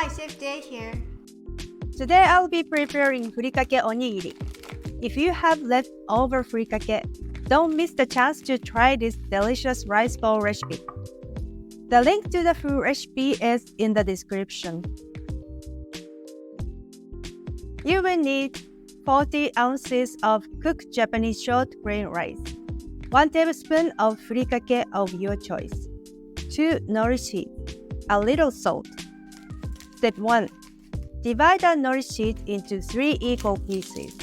Hi, Chef Jay here. Today I'll be preparing furikake onigiri. If you have leftover furikake, don't miss the chance to try this delicious rice bowl recipe. The link to the full recipe is in the description. You will need 40 ounces of cooked Japanese short grain rice, 1 tablespoon of furikake of your choice, 2 nori seeds, a little salt. Step 1. Divide the nori seed into 3 equal pieces.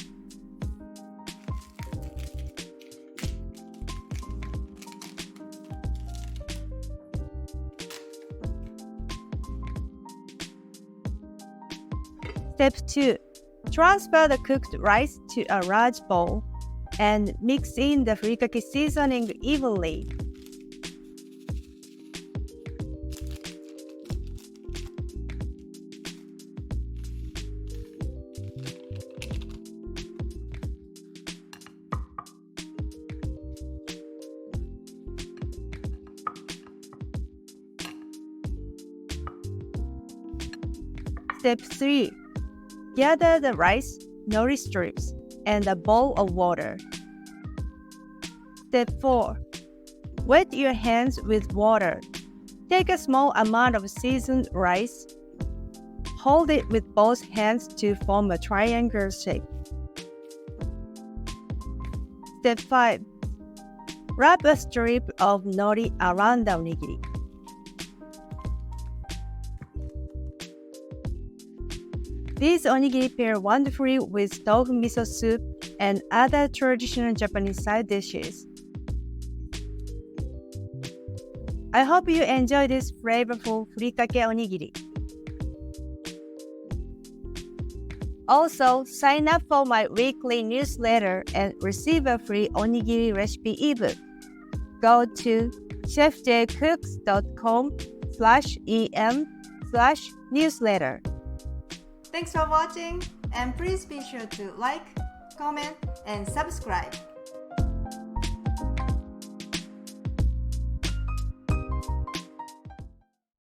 Step 2. Transfer the cooked rice to a large bowl and mix in the furikake seasoning evenly. Step 3. Gather the rice, nori strips, and a bowl of water. Step 4. Wet your hands with water. Take a small amount of seasoned rice. Hold it with both hands to form a triangle shape. Step 5. Wrap a strip of nori around the onigiri. These onigiri pair wonderfully with tofu miso soup and other traditional Japanese side dishes. I hope you enjoy this flavorful furikake onigiri. Also, sign up for my weekly newsletter and receive a free onigiri recipe ebook. Go to chefjcooks.com/em/newsletter. Thanks for watching, and please be sure to like, comment, and subscribe.